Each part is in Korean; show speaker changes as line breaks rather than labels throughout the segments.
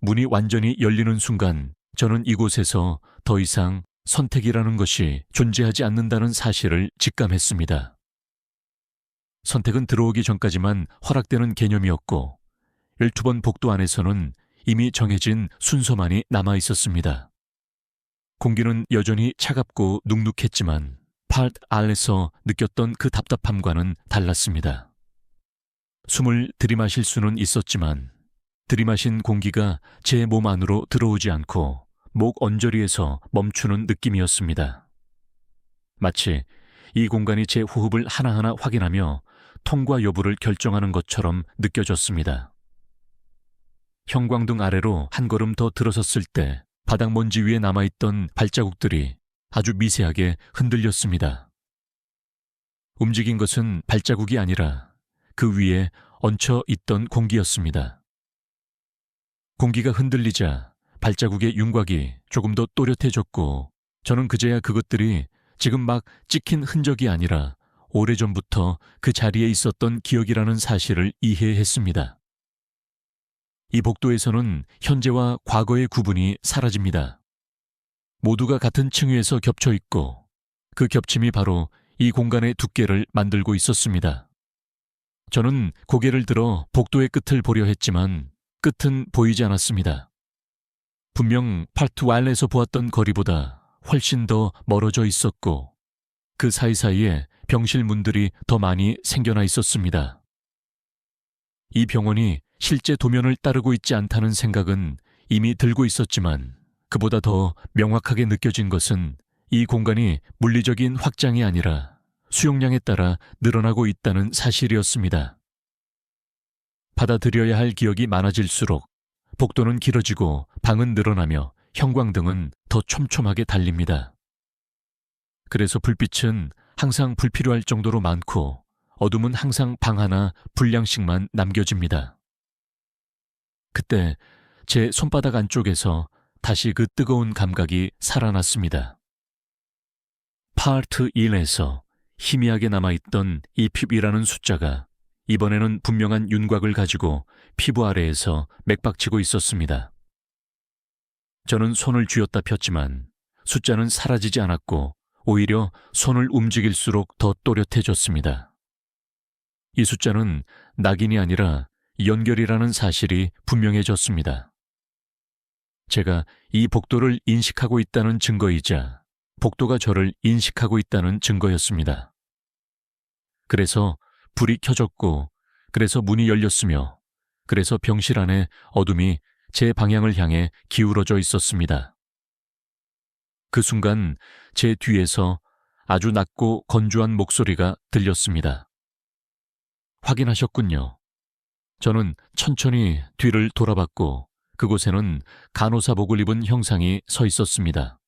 문이 완전히 열리는 순간 저는 이곳에서 더 이상 선택이라는 것이 존재하지 않는다는 사실을 직감했습니다. 선택은 들어오기 전까지만 허락되는 개념이었고 12번 복도 안에서는 이미 정해진 순서만이 남아 있었습니다. 공기는 여전히 차갑고 눅눅했지만 파트 R에서 느꼈던 그 답답함과는 달랐습니다. 숨을 들이마실 수는 있었지만 들이마신 공기가 제 몸 안으로 들어오지 않고 목 언저리에서 멈추는 느낌이었습니다. 마치 이 공간이 제 호흡을 하나하나 확인하며 통과 여부를 결정하는 것처럼 느껴졌습니다. 형광등 아래로 한 걸음 더 들어섰을 때 바닥 먼지 위에 남아있던 발자국들이 아주 미세하게 흔들렸습니다. 움직인 것은 발자국이 아니라 그 위에 얹혀 있던 공기였습니다. 공기가 흔들리자 발자국의 윤곽이 조금 더 또렷해졌고 저는 그제야 그것들이 지금 막 찍힌 흔적이 아니라 오래전부터 그 자리에 있었던 기억이라는 사실을 이해했습니다. 이 복도에서는 현재와 과거의 구분이 사라집니다. 모두가 같은 층위에서 겹쳐 있고 그 겹침이 바로 이 공간의 두께를 만들고 있었습니다. 저는 고개를 들어 복도의 끝을 보려 했지만 끝은 보이지 않았습니다. 분명 파트 R에서 보았던 거리보다 훨씬 더 멀어져 있었고 그 사이사이에 병실 문들이 더 많이 생겨나 있었습니다. 이 병원이 실제 도면을 따르고 있지 않다는 생각은 이미 들고 있었지만 그보다 더 명확하게 느껴진 것은 이 공간이 물리적인 확장이 아니라 수용량에 따라 늘어나고 있다는 사실이었습니다. 받아들여야 할 기억이 많아질수록 복도는 길어지고 방은 늘어나며 형광등은 더 촘촘하게 달립니다. 그래서 불빛은 항상 불필요할 정도로 많고 어둠은 항상 방 하나 분량씩만 남겨집니다. 그때 제 손바닥 안쪽에서 다시 그 뜨거운 감각이 살아났습니다. 파트 1에서 희미하게 남아있던 이 핍이라는 숫자가 이번에는 분명한 윤곽을 가지고 피부 아래에서 맥박치고 있었습니다. 저는 손을 쥐었다 폈지만 숫자는 사라지지 않았고 오히려 손을 움직일수록 더 또렷해졌습니다. 이 숫자는 낙인이 아니라 연결이라는 사실이 분명해졌습니다. 제가 이 복도를 인식하고 있다는 증거이자 복도가 저를 인식하고 있다는 증거였습니다. 그래서 불이 켜졌고 그래서 문이 열렸으며 그래서 병실 안에 어둠이 제 방향을 향해 기울어져 있었습니다. 그 순간 제 뒤에서 아주 낮고 건조한 목소리가 들렸습니다. 확인하셨군요. 저는 천천히 뒤를 돌아봤고 그곳에는 간호사복을 입은 형상이 서 있었습니다.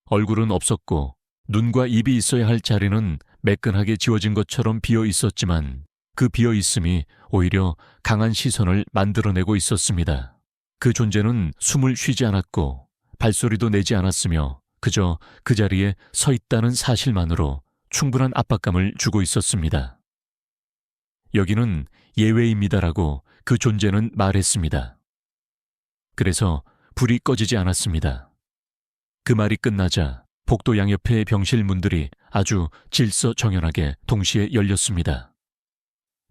얼굴은 없었고 눈과 입이 있어야 할 자리는 매끈하게 지워진 것처럼 비어 있었지만 그 비어 있음이 오히려 강한 시선을 만들어내고 있었습니다. 그 존재는 숨을 쉬지 않았고 발소리도 내지 않았으며 그저 그 자리에 서 있다는 사실만으로 충분한 압박감을 주고 있었습니다. 여기는 예외입니다라고 그 존재는 말했습니다. 그래서 불이 꺼지지 않았습니다. 그 말이 끝나자 복도 양옆의 병실 문들이 아주 질서정연하게 동시에 열렸습니다.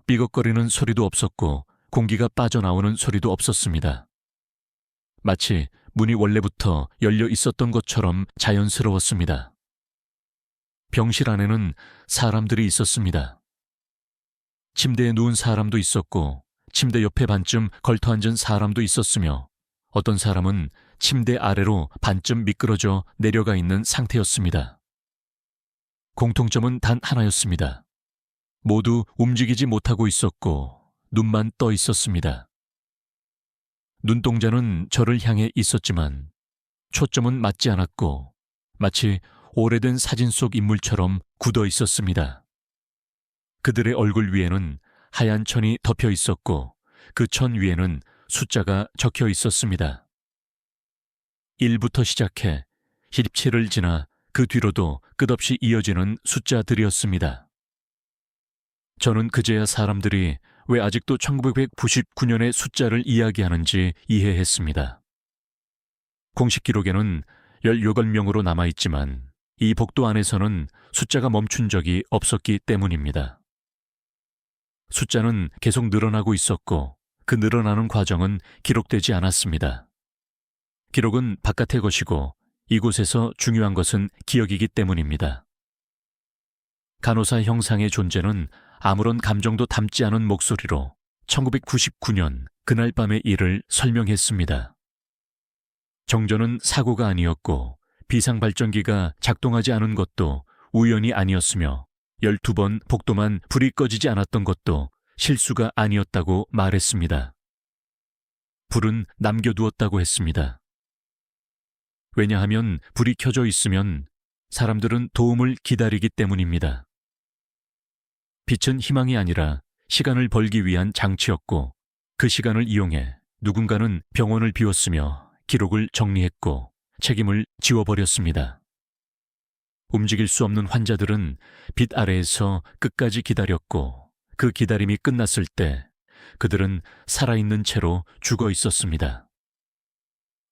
삐걱거리는 소리도 없었고 공기가 빠져나오는 소리도 없었습니다. 마치 문이 원래부터 열려 있었던 것처럼 자연스러웠습니다. 병실 안에는 사람들이 있었습니다. 침대에 누운 사람도 있었고 침대 옆에 반쯤 걸터앉은 사람도 있었으며 어떤 사람은 침대 아래로 반쯤 미끄러져 내려가 있는 상태였습니다. 공통점은 단 하나였습니다. 모두 움직이지 못하고 있었고 눈만 떠 있었습니다. 눈동자는 저를 향해 있었지만 초점은 맞지 않았고 마치 오래된 사진 속 인물처럼 굳어 있었습니다. 그들의 얼굴 위에는 하얀 천이 덮여 있었고 그 천 위에는 숫자가 적혀 있었습니다. 1부터 시작해 17을 지나 그 뒤로도 끝없이 이어지는 숫자들이었습니다. 저는 그제야 사람들이 왜 아직도 1999년의 숫자를 이야기하는지 이해했습니다. 공식 기록에는 18명으로 남아있지만 이 복도 안에서는 숫자가 멈춘 적이 없었기 때문입니다. 숫자는 계속 늘어나고 있었고 그 늘어나는 과정은 기록되지 않았습니다. 기록은 바깥의 것이고 이곳에서 중요한 것은 기억이기 때문입니다. 간호사 형상의 존재는 아무런 감정도 담지 않은 목소리로 1999년 그날 밤의 일을 설명했습니다. 정전은 사고가 아니었고 비상발전기가 작동하지 않은 것도 우연이 아니었으며 12번 복도만 불이 꺼지지 않았던 것도 실수가 아니었다고 말했습니다. 불은 남겨두었다고 했습니다. 왜냐하면 불이 켜져 있으면 사람들은 도움을 기다리기 때문입니다. 빛은 희망이 아니라 시간을 벌기 위한 장치였고 그 시간을 이용해 누군가는 병원을 비웠으며 기록을 정리했고 책임을 지워버렸습니다. 움직일 수 없는 환자들은 빛 아래에서 끝까지 기다렸고 그 기다림이 끝났을 때 그들은 살아있는 채로 죽어 있었습니다.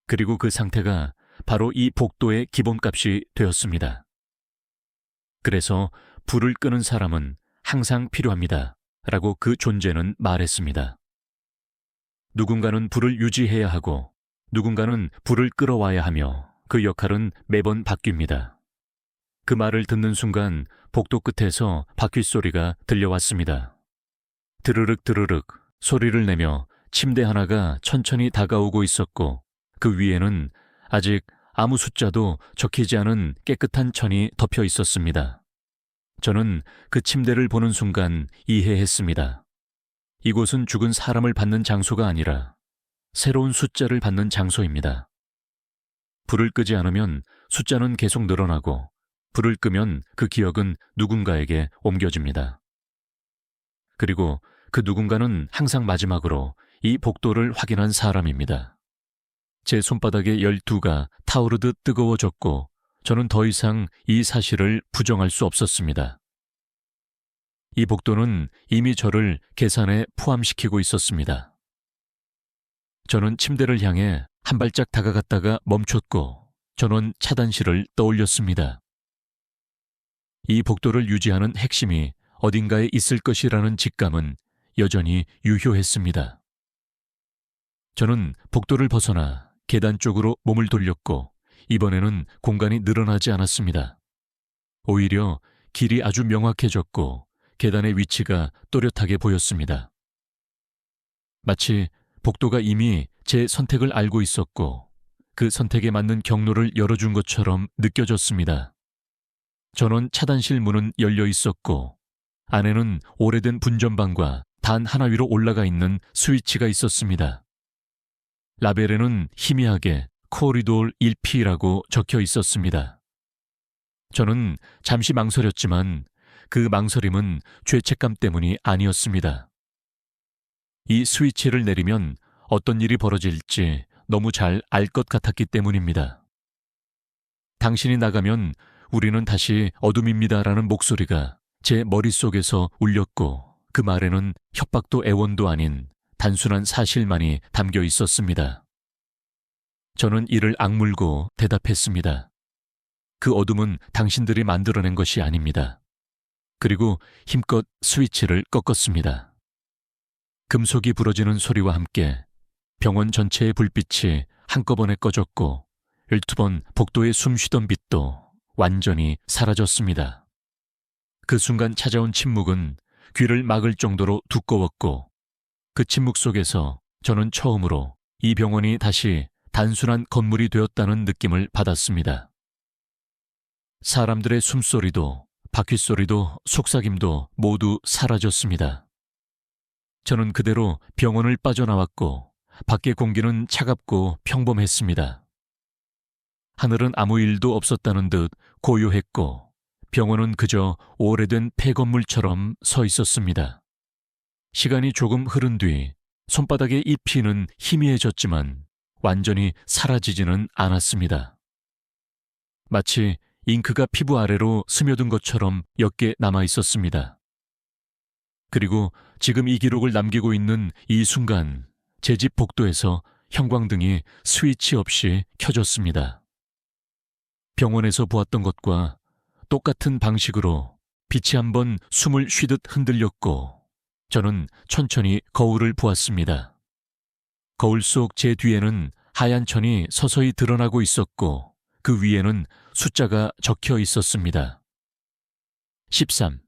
그리고 그 상태가 바로 이 복도의 기본값이 되었습니다. 그래서 불을 끄는 사람은 항상 필요합니다. 라고 그 존재는 말했습니다. 누군가는 불을 유지해야 하고 누군가는 불을 끌어와야 하며 그 역할은 매번 바뀝니다. 그 말을 듣는 순간 복도 끝에서 바퀴 소리가 들려왔습니다. 드르륵 드르륵 소리를 내며 침대 하나가 천천히 다가오고 있었고 그 위에는 아직 아무 숫자도 적히지 않은 깨끗한 천이 덮여 있었습니다. 저는 그 침대를 보는 순간 이해했습니다. 이곳은 죽은 사람을 받는 장소가 아니라 새로운 숫자를 받는 장소입니다. 불을 끄지 않으면 숫자는 계속 늘어나고 불을 끄면 그 기억은 누군가에게 옮겨집니다. 그리고 그 누군가는 항상 마지막으로 이 복도를 확인한 사람입니다. 제 손바닥의 12가 타오르듯 뜨거워졌고 저는 더 이상 이 사실을 부정할 수 없었습니다. 이 복도는 이미 저를 계산에 포함시키고 있었습니다. 저는 침대를 향해 한 발짝 다가갔다가 멈췄고 전원 차단실을 떠올렸습니다. 이 복도를 유지하는 핵심이 어딘가에 있을 것이라는 직감은 여전히 유효했습니다. 저는 복도를 벗어나 계단 쪽으로 몸을 돌렸고 이번에는 공간이 늘어나지 않았습니다. 오히려 길이 아주 명확해졌고 계단의 위치가 또렷하게 보였습니다. 마치 복도가 이미 제 선택을 알고 있었고 그 선택에 맞는 경로를 열어준 것처럼 느껴졌습니다. 전원 차단실 문은 열려 있었고 안에는 오래된 분전방과 단 하나 위로 올라가 있는 스위치가 있었습니다. 라벨에는 희미하게 코리돌 1P라고 적혀 있었습니다. 저는 잠시 망설였지만 그 망설임은 죄책감 때문이 아니었습니다. 이 스위치를 내리면 어떤 일이 벌어질지 너무 잘 알 것 같았기 때문입니다. 당신이 나가면 우리는 다시 어둠입니다라는 목소리가 제 머릿속에서 울렸고 그 말에는 협박도 애원도 아닌 단순한 사실만이 담겨 있었습니다. 저는 이를 악물고 대답했습니다. 그 어둠은 당신들이 만들어낸 것이 아닙니다. 그리고 힘껏 스위치를 꺾었습니다. 금속이 부러지는 소리와 함께 병원 전체의 불빛이 한꺼번에 꺼졌고 12번 복도에 숨쉬던 빛도 완전히 사라졌습니다. 그 순간 찾아온 침묵은 귀를 막을 정도로 두꺼웠고 그 침묵 속에서 저는 처음으로 이 병원이 다시 단순한 건물이 되었다는 느낌을 받았습니다. 사람들의 숨소리도 바퀴소리도 속삭임도 모두 사라졌습니다. 저는 그대로 병원을 빠져나왔고 밖의 공기는 차갑고 평범했습니다. 하늘은 아무 일도 없었다는 듯 고요했고 병원은 그저 오래된 폐건물처럼 서 있었습니다. 시간이 조금 흐른 뒤 손바닥의 이 피는 희미해졌지만 완전히 사라지지는 않았습니다. 마치 잉크가 피부 아래로 스며든 것처럼 옅게 남아 있었습니다. 그리고 지금 이 기록을 남기고 있는 이 순간 제 집 복도에서 형광등이 스위치 없이 켜졌습니다. 병원에서 보았던 것과 똑같은 방식으로 빛이 한번 숨을 쉬듯 흔들렸고 저는 천천히 거울을 보았습니다. 거울 속 제 뒤에는 하얀 천이 서서히 드러나고 있었고 그 위에는 숫자가 적혀 있었습니다. 13.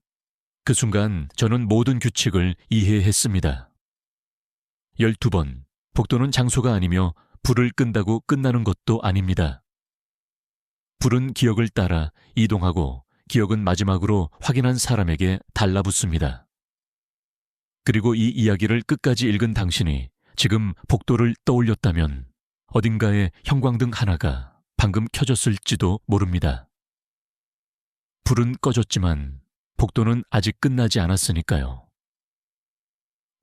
그 순간 저는 모든 규칙을 이해했습니다. 12번, 복도는 장소가 아니며 불을 끈다고 끝나는 것도 아닙니다. 불은 기억을 따라 이동하고 기억은 마지막으로 확인한 사람에게 달라붙습니다. 그리고 이 이야기를 끝까지 읽은 당신이 지금 복도를 떠올렸다면 어딘가에 형광등 하나가 방금 켜졌을지도 모릅니다. 불은 꺼졌지만 복도는 아직 끝나지 않았으니까요.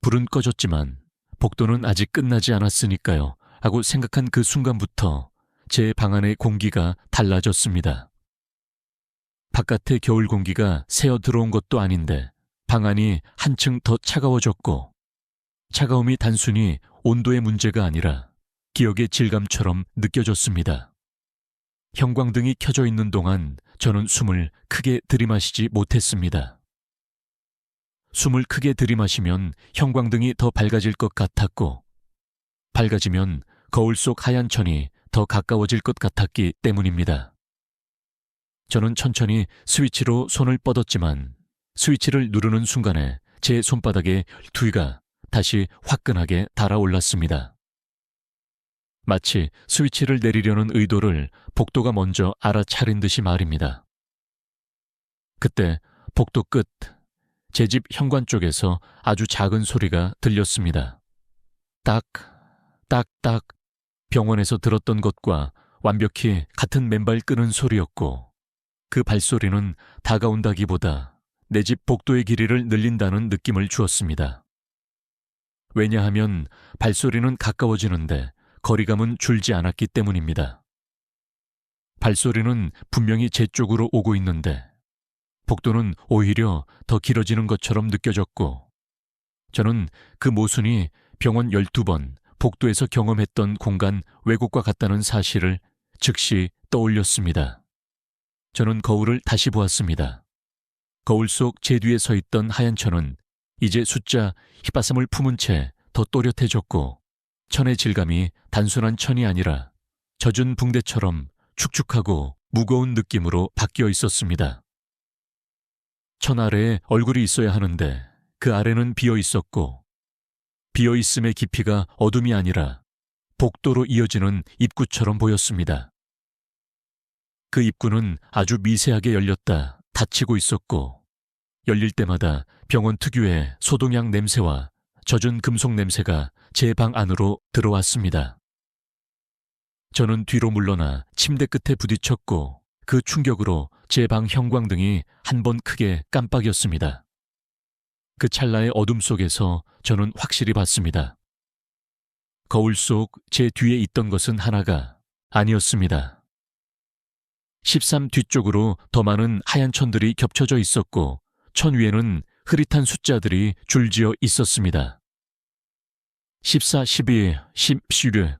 불은 꺼졌지만 복도는 아직 끝나지 않았으니까요 하고 생각한 그 순간부터 제 방 안의 공기가 달라졌습니다. 바깥의 겨울 공기가 새어 들어온 것도 아닌데 방 안이 한층 더 차가워졌고 차가움이 단순히 온도의 문제가 아니라 기억의 질감처럼 느껴졌습니다. 형광등이 켜져 있는 동안 저는 숨을 크게 들이마시지 못했습니다. 숨을 크게 들이마시면 형광등이 더 밝아질 것 같았고 밝아지면 거울 속 하얀 천이 더 가까워질 것 같았기 때문입니다. 저는 천천히 스위치로 손을 뻗었지만 스위치를 누르는 순간에 제 손바닥에 뒤가 다시 화끈하게 달아올랐습니다. 마치 스위치를 내리려는 의도를 복도가 먼저 알아차린 듯이 말입니다. 그때 복도 끝, 제 집 현관 쪽에서 아주 작은 소리가 들렸습니다. 딱, 딱, 딱, 병원에서 들었던 것과 완벽히 같은 맨발 끄는 소리였고 그 발소리는 다가온다기보다 내 집 복도의 길이를 늘린다는 느낌을 주었습니다. 왜냐하면 발소리는 가까워지는데 거리감은 줄지 않았기 때문입니다. 발소리는 분명히 제 쪽으로 오고 있는데 복도는 오히려 더 길어지는 것처럼 느껴졌고 저는 그 모순이 병원 12번 복도에서 경험했던 공간 왜곡과 같다는 사실을 즉시 떠올렸습니다. 저는 거울을 다시 보았습니다. 거울 속 제 뒤에 서 있던 하얀 천은 이제 숫자 13을 품은 채 더 또렷해졌고 천의 질감이 단순한 천이 아니라 젖은 붕대처럼 축축하고 무거운 느낌으로 바뀌어 있었습니다. 천 아래에 얼굴이 있어야 하는데 그 아래는 비어 있었고 비어 있음의 깊이가 어둠이 아니라 복도로 이어지는 입구처럼 보였습니다. 그 입구는 아주 미세하게 열렸다 닫히고 있었고 열릴 때마다 병원 특유의 소독약 냄새와 젖은 금속 냄새가 제 방 안으로 들어왔습니다. 저는 뒤로 물러나 침대 끝에 부딪혔고 그 충격으로 제 방 형광등이 한 번 크게 깜빡였습니다. 그 찰나의 어둠 속에서 저는 확실히 봤습니다. 거울 속 제 뒤에 있던 것은 하나가 아니었습니다. 13 뒤쪽으로 더 많은 하얀 천들이 겹쳐져 있었고 천 위에는 흐릿한 숫자들이 줄지어 있었습니다. 14, 12, 10, 11.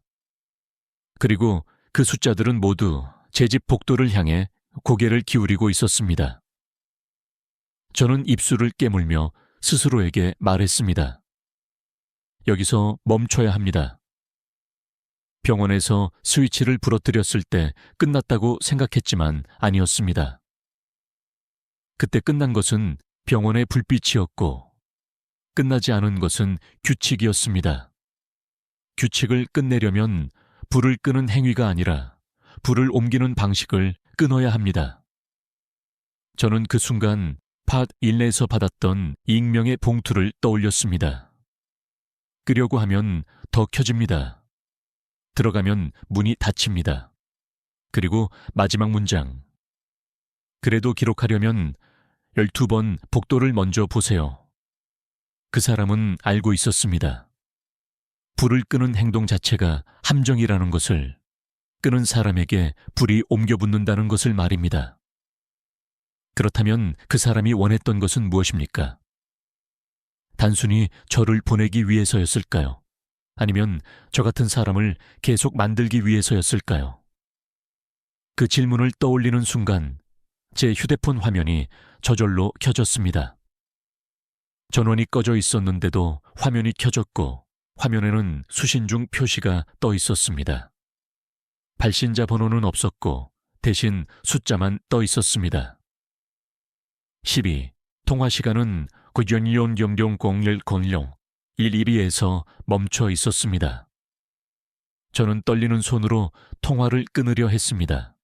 그리고 그 숫자들은 모두 제 집 복도를 향해 고개를 기울이고 있었습니다. 저는 입술을 깨물며 스스로에게 말했습니다. 여기서 멈춰야 합니다. 병원에서 스위치를 부러뜨렸을 때 끝났다고 생각했지만 아니었습니다. 그때 끝난 것은 병원의 불빛이었고 끝나지 않은 것은 규칙이었습니다. 규칙을 끝내려면 불을 끄는 행위가 아니라 불을 옮기는 방식을 끊어야 합니다. 저는 그 순간 팟 일내에서 받았던 익명의 봉투를 떠올렸습니다. 끄려고 하면 더 켜집니다. 들어가면 문이 닫힙니다. 그리고 마지막 문장. 그래도 기록하려면 12번 복도를 먼저 보세요. 그 사람은 알고 있었습니다. 불을 끄는 행동 자체가 함정이라는 것을, 끄는 사람에게 불이 옮겨 붙는다는 것을 말입니다. 그렇다면 그 사람이 원했던 것은 무엇입니까? 단순히 저를 보내기 위해서였을까요? 아니면 저 같은 사람을 계속 만들기 위해서였을까요? 그 질문을 떠올리는 순간 제 휴대폰 화면이 저절로 켜졌습니다. 전원이 꺼져 있었는데도 화면이 켜졌고 화면에는 수신 중 표시가 떠 있었습니다. 발신자 번호는 없었고 대신 숫자만 떠 있었습니다. 12. 통화 시간은 9.01.01 112에서 멈춰 있었습니다. 저는 떨리는 손으로 통화를 끊으려 했습니다.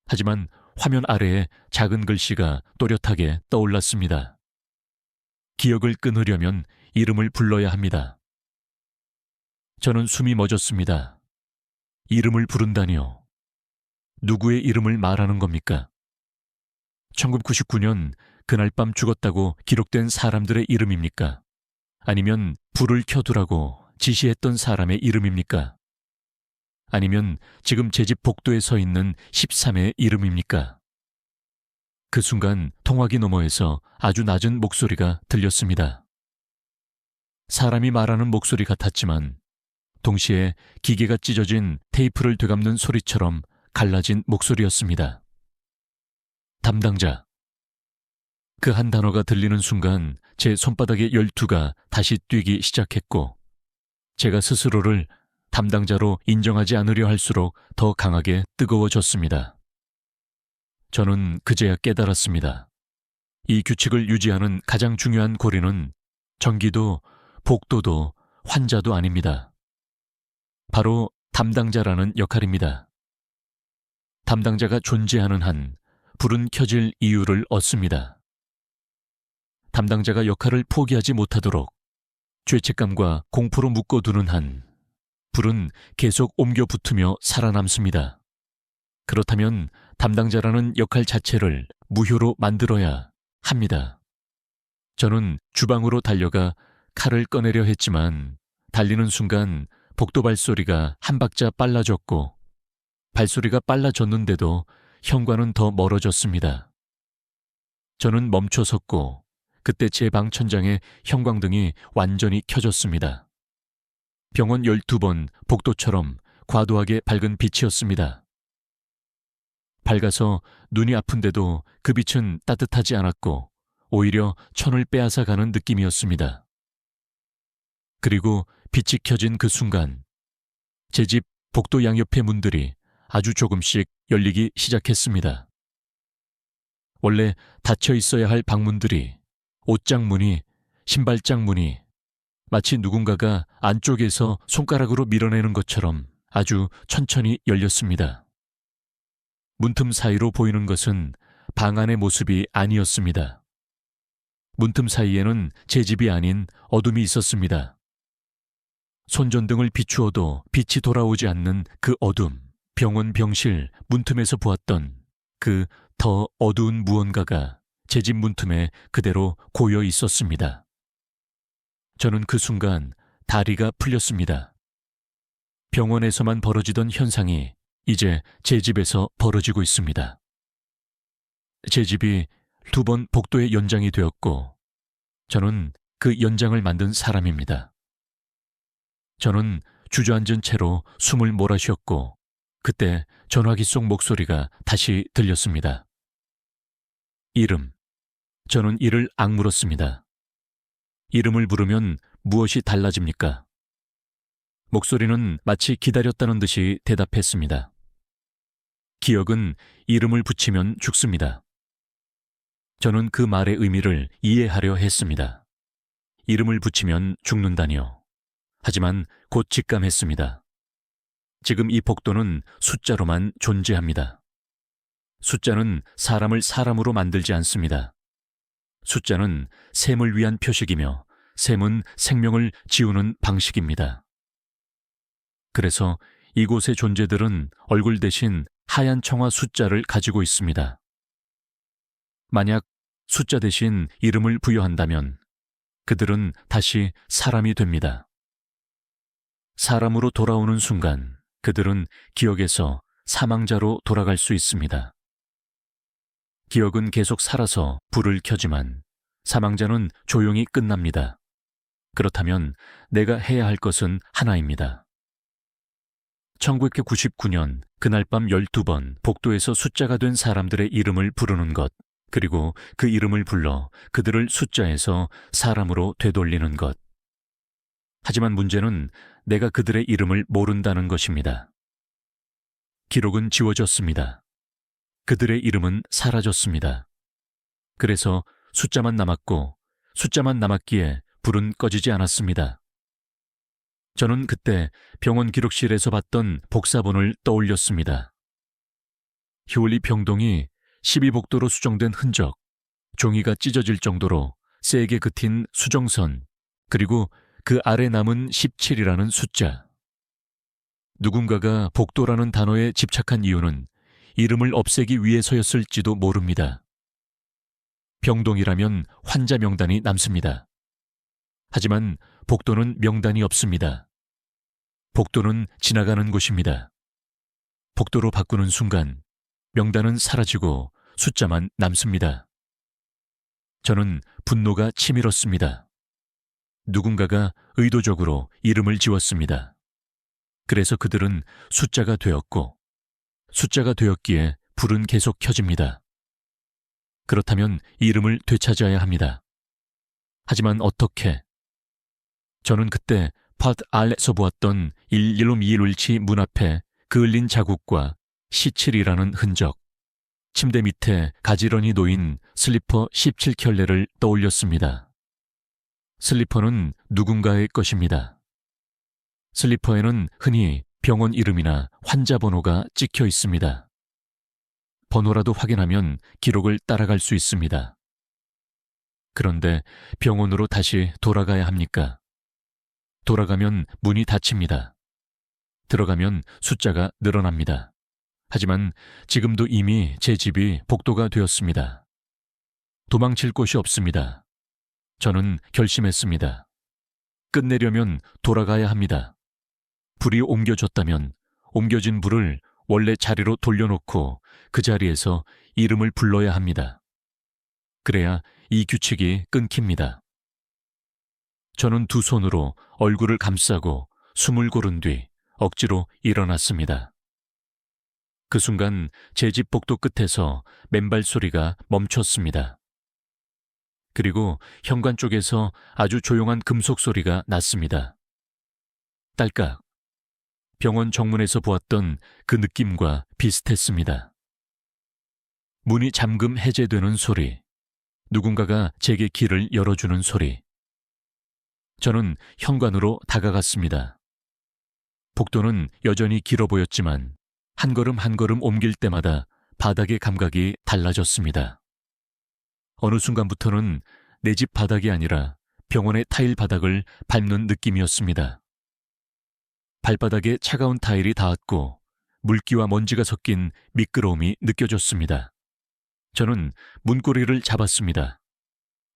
하지만 화면 아래에 작은 글씨가 또렷하게 떠올랐습니다. 기억을 끊으려면 이름을 불러야 합니다. 저는 숨이 멎었습니다. 이름을 부른다니요. 누구의 이름을 말하는 겁니까? 1999년 그날 밤 죽었다고 기록된 사람들의 이름입니까? 아니면 불을 켜두라고 지시했던 사람의 이름입니까? 아니면 지금 제 집 복도에 서 있는 13의 이름입니까? 그 순간 통화기 너머에서 아주 낮은 목소리가 들렸습니다. 사람이 말하는 목소리 같았지만 동시에 기계가 찢어진 테이프를 되감는 소리처럼 갈라진 목소리였습니다. 담당자. 그 한 단어가 들리는 순간 제 손바닥의 열두가 다시 뛰기 시작했고 제가 스스로를 담당자로 인정하지 않으려 할수록 더 강하게 뜨거워졌습니다. 저는 그제야 깨달았습니다. 이 규칙을 유지하는 가장 중요한 고리는 전기도 복도도 환자도 아닙니다. 바로 담당자라는 역할입니다. 담당자가 존재하는 한 불은 켜질 이유를 얻습니다. 담당자가 역할을 포기하지 못하도록 죄책감과 공포로 묶어두는 한 불은 계속 옮겨 붙으며 살아남습니다. 그렇다면 담당자라는 역할 자체를 무효로 만들어야 합니다. 저는 주방으로 달려가 칼을 꺼내려 했지만 달리는 순간 복도 발소리가 한 박자 빨라졌고 발소리가 빨라졌는데도 현관은 더 멀어졌습니다. 저는 멈춰 섰고 그때 제 방 천장에 형광등이 완전히 켜졌습니다. 병원 12번 복도처럼 과도하게 밝은 빛이었습니다. 밝아서 눈이 아픈데도 그 빛은 따뜻하지 않았고 오히려 천을 빼앗아 가는 느낌이었습니다. 그리고 빛이 켜진 그 순간 제 집 복도 양옆의 문들이 아주 조금씩 열리기 시작했습니다. 원래 닫혀 있어야 할 방문들이 옷장 문이, 신발장 문이 마치 누군가가 안쪽에서 손가락으로 밀어내는 것처럼 아주 천천히 열렸습니다. 문틈 사이로 보이는 것은 방 안의 모습이 아니었습니다. 문틈 사이에는 제 집이 아닌 어둠이 있었습니다. 손전등을 비추어도 빛이 돌아오지 않는 그 어둠, 병원 병실 문틈에서 보았던 그 더 어두운 무언가가 제 집 문틈에 그대로 고여 있었습니다. 저는 그 순간 다리가 풀렸습니다. 병원에서만 벌어지던 현상이 이제 제 집에서 벌어지고 있습니다. 제 집이 2번 복도의 연장이 되었고 저는 그 연장을 만든 사람입니다. 저는 주저앉은 채로 숨을 몰아쉬었고 그때 전화기 속 목소리가 다시 들렸습니다. 이름. 저는 이를 악물었습니다. 이름을 부르면 무엇이 달라집니까? 목소리는 마치 기다렸다는 듯이 대답했습니다. 기억은 이름을 붙이면 죽습니다. 저는 그 말의 의미를 이해하려 했습니다. 이름을 붙이면 죽는다니요. 하지만 곧 직감했습니다. 지금 이 복도는 숫자로만 존재합니다. 숫자는 사람을 사람으로 만들지 않습니다. 숫자는 셈을 위한 표식이며 셈은 생명을 지우는 방식입니다. 그래서 이곳의 존재들은 얼굴 대신 하얀 청화 숫자를 가지고 있습니다. 만약 숫자 대신 이름을 부여한다면 그들은 다시 사람이 됩니다. 사람으로 돌아오는 순간 그들은 기억에서 사망자로 돌아갈 수 있습니다. 기억은 계속 살아서 불을 켜지만 사망자는 조용히 끝납니다. 그렇다면 내가 해야 할 것은 하나입니다. 1999년 그날 밤 12번 복도에서 숫자가 된 사람들의 이름을 부르는 것, 그리고 그 이름을 불러 그들을 숫자에서 사람으로 되돌리는 것. 하지만 문제는 내가 그들의 이름을 모른다는 것입니다. 기록은 지워졌습니다. 그들의 이름은 사라졌습니다. 그래서 숫자만 남았고 숫자만 남았기에 불은 꺼지지 않았습니다. 저는 그때 병원 기록실에서 봤던 복사본을 떠올렸습니다. 휴울리 병동이 12복도로 수정된 흔적, 종이가 찢어질 정도로 세게 긋힌 수정선, 그리고 그 아래 남은 17이라는 숫자. 누군가가 복도라는 단어에 집착한 이유는 이름을 없애기 위해서였을지도 모릅니다. 병동이라면 환자 명단이 남습니다. 하지만 복도는 명단이 없습니다. 복도는 지나가는 곳입니다. 복도로 바꾸는 순간 명단은 사라지고 숫자만 남습니다. 저는 분노가 치밀었습니다. 누군가가 의도적으로 이름을 지웠습니다. 그래서 그들은 숫자가 되었고 숫자가 되었기에 불은 계속 켜집니다. 그렇다면 이름을 되찾아야 합니다. 하지만 어떻게? 저는 그때 팟 알에서 보았던 11521치 문 앞에 그을린 자국과 C7이라는 흔적, 침대 밑에 가지런히 놓인 슬리퍼 17켤레를 떠올렸습니다. 슬리퍼는 누군가의 것입니다. 슬리퍼에는 흔히 병원 이름이나 환자 번호가 찍혀 있습니다. 번호라도 확인하면 기록을 따라갈 수 있습니다. 그런데 병원으로 다시 돌아가야 합니까? 돌아가면 문이 닫힙니다. 들어가면 숫자가 늘어납니다. 하지만 지금도 이미 제 집이 복도가 되었습니다. 도망칠 곳이 없습니다. 저는 결심했습니다. 끝내려면 돌아가야 합니다. 불이 옮겨졌다면 옮겨진 불을 원래 자리로 돌려놓고 그 자리에서 이름을 불러야 합니다. 그래야 이 규칙이 끊깁니다. 저는 두 손으로 얼굴을 감싸고 숨을 고른 뒤 억지로 일어났습니다. 그 순간 제 집 복도 끝에서 맨발 소리가 멈췄습니다. 그리고 현관 쪽에서 아주 조용한 금속 소리가 났습니다. 딸깍. 병원 정문에서 보았던 그 느낌과 비슷했습니다. 문이 잠금 해제되는 소리. 누군가가 제게 길을 열어주는 소리. 저는 현관으로 다가갔습니다. 복도는 여전히 길어 보였지만 한 걸음 한 걸음 옮길 때마다 바닥의 감각이 달라졌습니다. 어느 순간부터는 내 집 바닥이 아니라 병원의 타일 바닥을 밟는 느낌이었습니다. 발바닥에 차가운 타일이 닿았고 물기와 먼지가 섞인 미끄러움이 느껴졌습니다. 저는 문고리를 잡았습니다.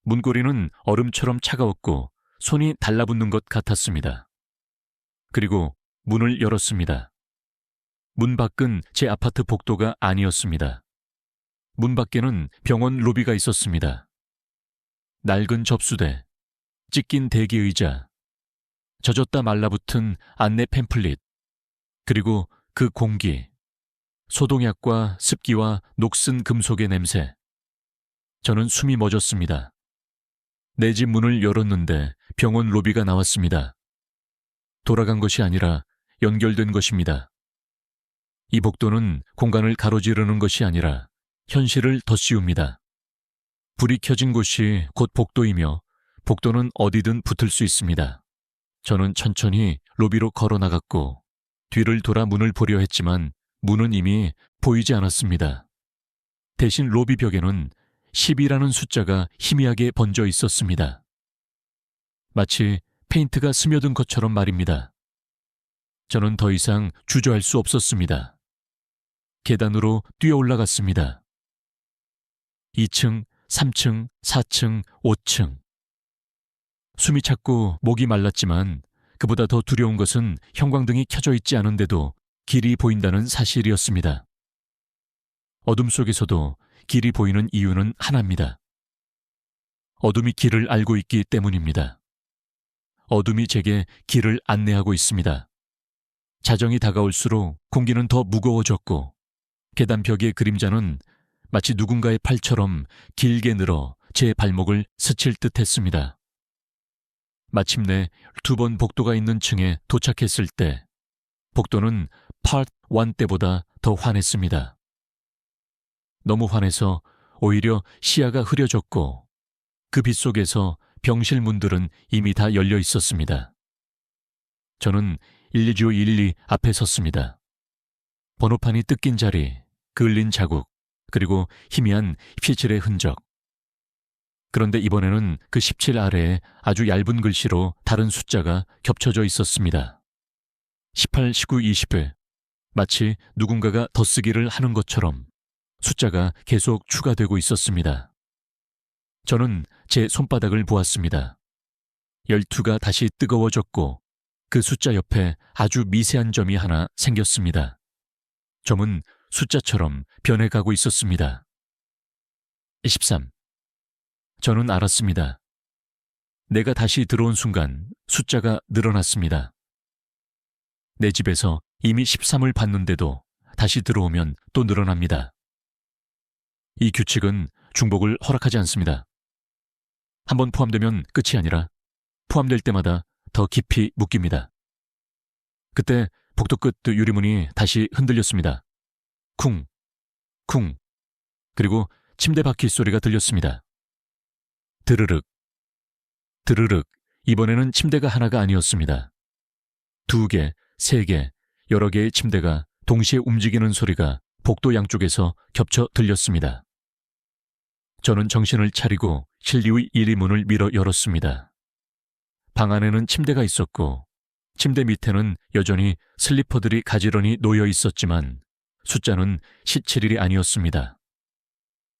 문고리는 얼음처럼 차가웠고 손이 달라붙는 것 같았습니다. 그리고 문을 열었습니다. 문 밖은 제 아파트 복도가 아니었습니다. 문 밖에는 병원 로비가 있었습니다. 낡은 접수대, 찢긴 대기의자, 젖었다 말라붙은 안내 팸플릿, 그리고 그 공기, 소독약과 습기와 녹슨 금속의 냄새. 저는 숨이 멎었습니다. 내 집 문을 열었는데 병원 로비가 나왔습니다. 돌아간 것이 아니라 연결된 것입니다. 이 복도는 공간을 가로지르는 것이 아니라 현실을 덧씌웁니다. 불이 켜진 곳이 곧 복도이며 복도는 어디든 붙을 수 있습니다. 저는 천천히 로비로 걸어 나갔고 뒤를 돌아 문을 보려 했지만 문은 이미 보이지 않았습니다. 대신 로비 벽에는 10이라는 숫자가 희미하게 번져 있었습니다. 마치 페인트가 스며든 것처럼 말입니다. 저는 더 이상 주저할 수 없었습니다. 계단으로 뛰어 올라갔습니다. 2층, 3층, 4층, 5층. 숨이 찼고 목이 말랐지만 그보다 더 두려운 것은 형광등이 켜져 있지 않은데도 길이 보인다는 사실이었습니다. 어둠 속에서도 길이 보이는 이유는 하나입니다. 어둠이 길을 알고 있기 때문입니다. 어둠이 제게 길을 안내하고 있습니다. 자정이 다가올수록 공기는 더 무거워졌고 계단벽의 그림자는 마치 누군가의 팔처럼 길게 늘어 제 발목을 스칠 듯 했습니다. 마침내 2번 복도가 있는 층에 도착했을 때 복도는 파트 1 때보다 더 환했습니다. 너무 환해서 오히려 시야가 흐려졌고 그 빛 속에서 병실 문들은 이미 다 열려 있었습니다. 저는 12912 앞에 섰습니다. 번호판이 뜯긴 자리, 그을린 자국, 그리고 희미한 휘질의 흔적. 그런데 이번에는 그 17 아래에 아주 얇은 글씨로 다른 숫자가 겹쳐져 있었습니다. 18, 19, 20회. 마치 누군가가 덧쓰기를 하는 것처럼 숫자가 계속 추가되고 있었습니다. 저는 제 손바닥을 보았습니다. 12가 다시 뜨거워졌고 그 숫자 옆에 아주 미세한 점이 하나 생겼습니다. 점은 숫자처럼 변해가고 있었습니다. 13. 저는 알았습니다. 내가 다시 들어온 순간 숫자가 늘어났습니다. 내 집에서 이미 13을 봤는데도 다시 들어오면 또 늘어납니다. 이 규칙은 중복을 허락하지 않습니다. 한번 포함되면 끝이 아니라 포함될 때마다 더 깊이 묶입니다. 그때 복도 끝 유리문이 다시 흔들렸습니다. 쿵, 쿵, 그리고 침대 바퀴 소리가 들렸습니다. 드르륵, 드르륵. 이번에는 침대가 하나가 아니었습니다. 2개, 3개, 여러 개의 침대가 동시에 움직이는 소리가 복도 양쪽에서 겹쳐 들렸습니다. 저는 정신을 차리고 실리의 1위 문을 밀어 열었습니다. 방 안에는 침대가 있었고 침대 밑에는 여전히 슬리퍼들이 가지런히 놓여 있었지만 숫자는 17일이 아니었습니다.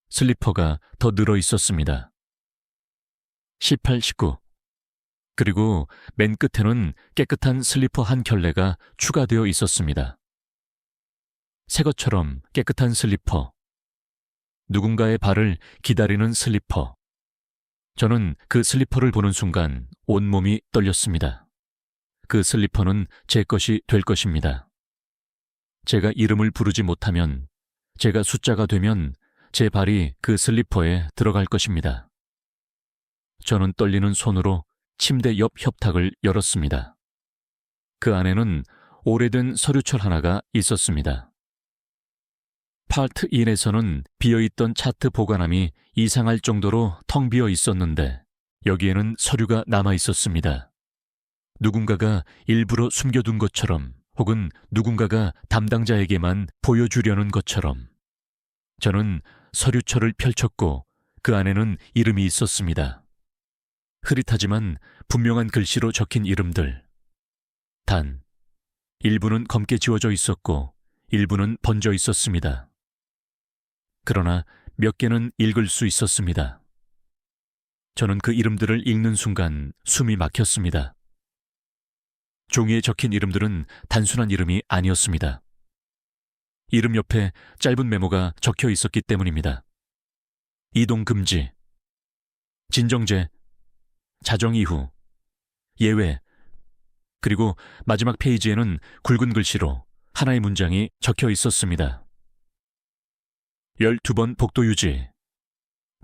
슬리퍼가 더 늘어 있었습니다. 18, 19. 그리고 맨 끝에는 깨끗한 슬리퍼 한 켤레가 추가되어 있었습니다. 새 것처럼 깨끗한 슬리퍼. 누군가의 발을 기다리는 슬리퍼. 저는 그 슬리퍼를 보는 순간 온몸이 떨렸습니다. 그 슬리퍼는 제 것이 될 것입니다. 제가 이름을 부르지 못하면, 제가 숫자가 되면 제 발이 그 슬리퍼에 들어갈 것입니다. 저는 떨리는 손으로 침대 옆 협탁을 열었습니다. 그 안에는 오래된 서류철 하나가 있었습니다. 파트 1에서는 비어있던 차트 보관함이 이상할 정도로 텅 비어 있었는데 여기에는 서류가 남아 있었습니다. 누군가가 일부러 숨겨둔 것처럼 혹은 누군가가 담당자에게만 보여주려는 것처럼 저는 서류철을 펼쳤고 그 안에는 이름이 있었습니다. 흐릿하지만 분명한 글씨로 적힌 이름들. 단, 일부는 검게 지워져 있었고 일부는 번져 있었습니다. 그러나 몇 개는 읽을 수 있었습니다. 저는 그 이름들을 읽는 순간 숨이 막혔습니다. 종이에 적힌 이름들은 단순한 이름이 아니었습니다. 이름 옆에 짧은 메모가 적혀 있었기 때문입니다. 이동 금지, 진정제, 자정 이후, 예외, 그리고 마지막 페이지에는 굵은 글씨로 하나의 문장이 적혀 있었습니다. 12번 복도 유지,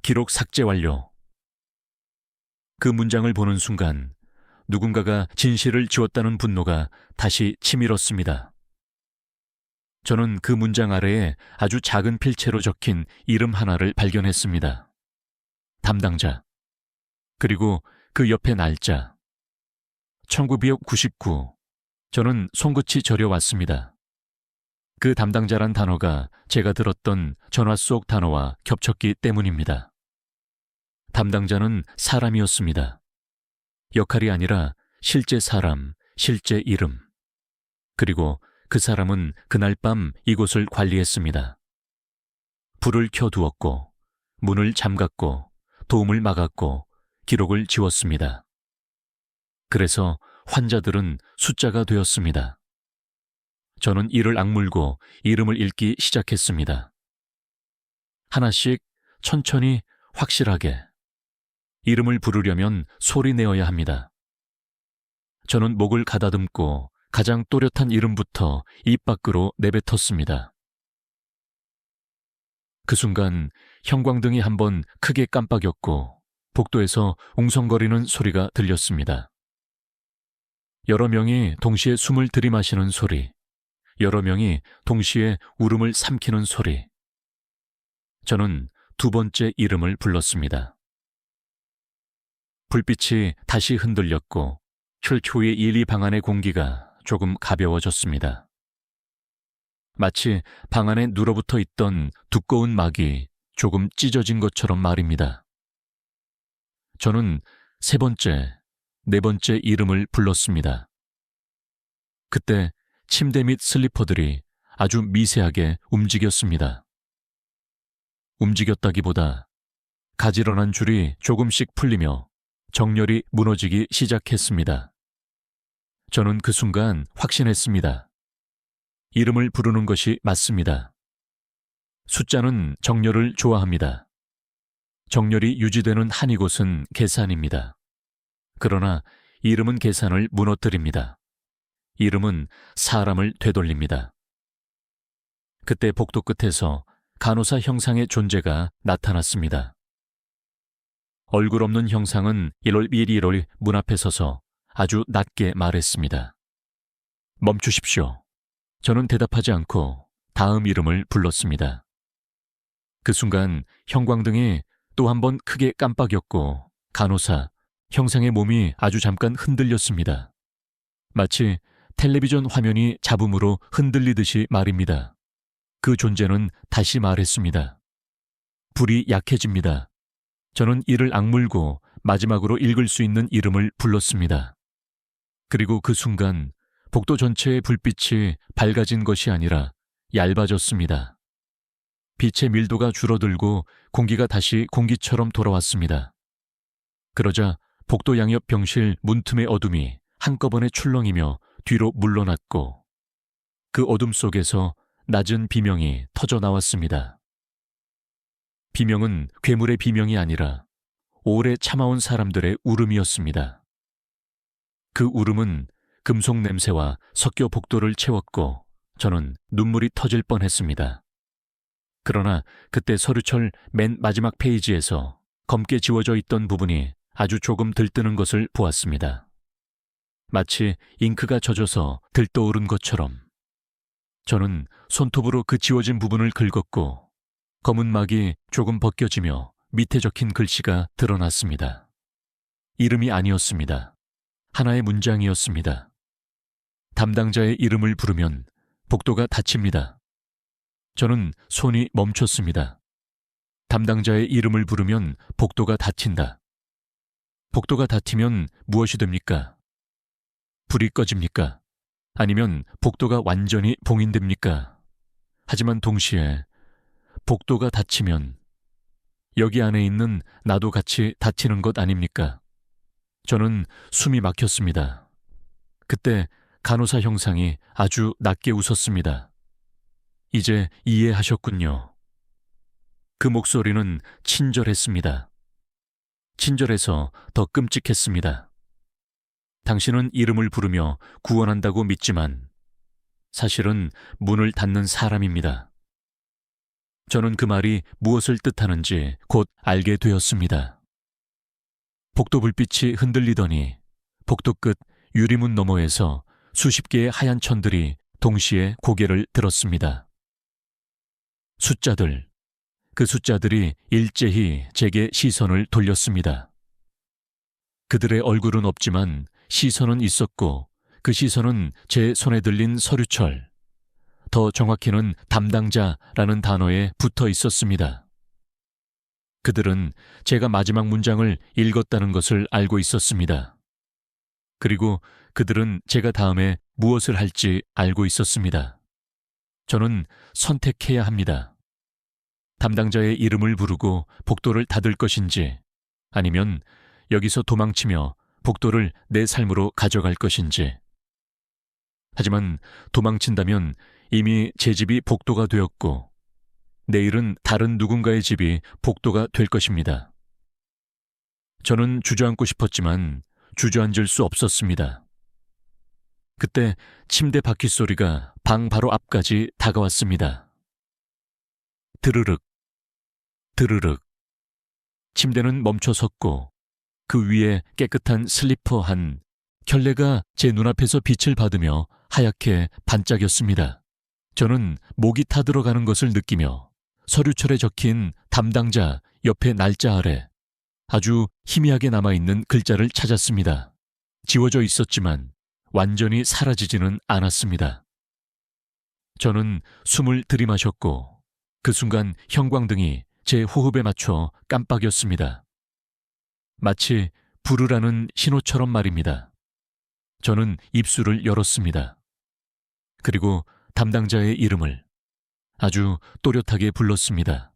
기록 삭제 완료. 그 문장을 보는 순간 누군가가 진실을 지웠다는 분노가 다시 치밀었습니다. 저는 그 문장 아래에 아주 작은 필체로 적힌 이름 하나를 발견했습니다. 담당자, 그리고 그 옆에 날짜. 1999. 저는 손끝이 저려왔습니다. 그 담당자란 단어가 제가 들었던 전화 속 단어와 겹쳤기 때문입니다. 담당자는 사람이었습니다. 역할이 아니라 실제 사람, 실제 이름. 그리고 그 사람은 그날 밤 이곳을 관리했습니다. 불을 켜두었고, 문을 잠갔고, 도움을 막았고, 기록을 지웠습니다. 그래서 환자들은 숫자가 되었습니다. 저는 이를 악물고 이름을 읽기 시작했습니다. 하나씩 천천히 확실하게. 이름을 부르려면 소리 내어야 합니다. 저는 목을 가다듬고 가장 또렷한 이름부터 입 밖으로 내뱉었습니다. 그 순간 형광등이 한번 크게 깜빡였고 복도에서 웅성거리는 소리가 들렸습니다. 여러 명이 동시에 숨을 들이마시는 소리, 여러 명이 동시에 울음을 삼키는 소리. 저는 두 번째 이름을 불렀습니다. 불빛이 다시 흔들렸고 혈초의 1, 2방 안의 공기가 조금 가벼워졌습니다. 마치 방 안에 눌어붙어 있던 두꺼운 막이 조금 찢어진 것처럼 말입니다. 저는 세 번째, 네 번째 이름을 불렀습니다. 그때 침대 및 슬리퍼들이 아주 미세하게 움직였습니다. 움직였다기보다 가지런한 줄이 조금씩 풀리며 정렬이 무너지기 시작했습니다. 저는 그 순간 확신했습니다. 이름을 부르는 것이 맞습니다. 숫자는 정렬을 좋아합니다. 정렬이 유지되는 한 이곳은 계산입니다. 그러나 이름은 계산을 무너뜨립니다. 이름은 사람을 되돌립니다. 그때 복도 끝에서 간호사 형상의 존재가 나타났습니다. 얼굴 없는 형상은 1월 1일 문 앞에 서서 아주 낮게 말했습니다. 멈추십시오. 저는 대답하지 않고 다음 이름을 불렀습니다. 그 순간 형광등이 또 한 번 크게 깜빡였고 간호사 형상의 몸이 아주 잠깐 흔들렸습니다. 마치 텔레비전 화면이 잡음으로 흔들리듯이 말입니다. 그 존재는 다시 말했습니다. 불이 약해집니다. 저는 이를 악물고 마지막으로 읽을 수 있는 이름을 불렀습니다. 그리고 그 순간 복도 전체의 불빛이 밝아진 것이 아니라 얇아졌습니다. 빛의 밀도가 줄어들고 공기가 다시 공기처럼 돌아왔습니다. 그러자 복도 양옆 병실 문틈의 어둠이 한꺼번에 출렁이며 뒤로 물러났고 그 어둠 속에서 낮은 비명이 터져 나왔습니다. 비명은 괴물의 비명이 아니라 오래 참아온 사람들의 울음이었습니다. 그 울음은 금속 냄새와 섞여 복도를 채웠고 저는 눈물이 터질 뻔했습니다. 그러나 그때 서류철 맨 마지막 페이지에서 검게 지워져 있던 부분이 아주 조금 들뜨는 것을 보았습니다. 마치 잉크가 젖어서 들떠오른 것처럼. 저는 손톱으로 그 지워진 부분을 긁었고 검은 막이 조금 벗겨지며 밑에 적힌 글씨가 드러났습니다. 이름이 아니었습니다. 하나의 문장이었습니다. 담당자의 이름을 부르면 복도가 닫힙니다. 저는 손이 멈췄습니다. 담당자의 이름을 부르면 복도가 닫힌다. 복도가 닫히면 무엇이 됩니까? 불이 꺼집니까? 아니면 복도가 완전히 봉인됩니까? 하지만 동시에 복도가 닫히면 여기 안에 있는 나도 같이 닫히는 것 아닙니까? 저는 숨이 막혔습니다. 그때 간호사 형상이 아주 낮게 웃었습니다. 이제 이해하셨군요. 그 목소리는 친절했습니다. 친절해서 더 끔찍했습니다. 당신은 이름을 부르며 구원한다고 믿지만 사실은 문을 닫는 사람입니다. 저는 그 말이 무엇을 뜻하는지 곧 알게 되었습니다. 복도 불빛이 흔들리더니 복도 끝 유리문 너머에서 수십 개의 하얀 천들이 동시에 고개를 들었습니다. 숫자들, 그 숫자들이 일제히 제게 시선을 돌렸습니다. 그들의 얼굴은 없지만 시선은 있었고 그 시선은 제 손에 들린 서류철, 더 정확히는 담당자라는 단어에 붙어 있었습니다. 그들은 제가 마지막 문장을 읽었다는 것을 알고 있었습니다. 그리고 그들은 제가 다음에 무엇을 할지 알고 있었습니다. 저는 선택해야 합니다. 담당자의 이름을 부르고 복도를 닫을 것인지 아니면 여기서 도망치며 복도를 내 삶으로 가져갈 것인지. 하지만 도망친다면 이미 제 집이 복도가 되었고 내일은 다른 누군가의 집이 복도가 될 것입니다. 저는 주저앉고 싶었지만 주저앉을 수 없었습니다. 그때 침대 바퀴 소리가 방 바로 앞까지 다가왔습니다. 드르륵, 드르륵. 침대는 멈춰 섰고 그 위에 깨끗한 슬리퍼 한 켤레가 제 눈앞에서 빛을 받으며 하얗게 반짝였습니다. 저는 목이 타들어가는 것을 느끼며 서류철에 적힌 담당자 옆에 날짜 아래 아주 희미하게 남아있는 글자를 찾았습니다. 지워져 있었지만 완전히 사라지지는 않았습니다. 저는 숨을 들이마셨고 그 순간 형광등이 제 호흡에 맞춰 깜빡였습니다. 마치 부르라는 신호처럼 말입니다. 저는 입술을 열었습니다. 그리고 담당자의 이름을 아주 또렷하게 불렀습니다.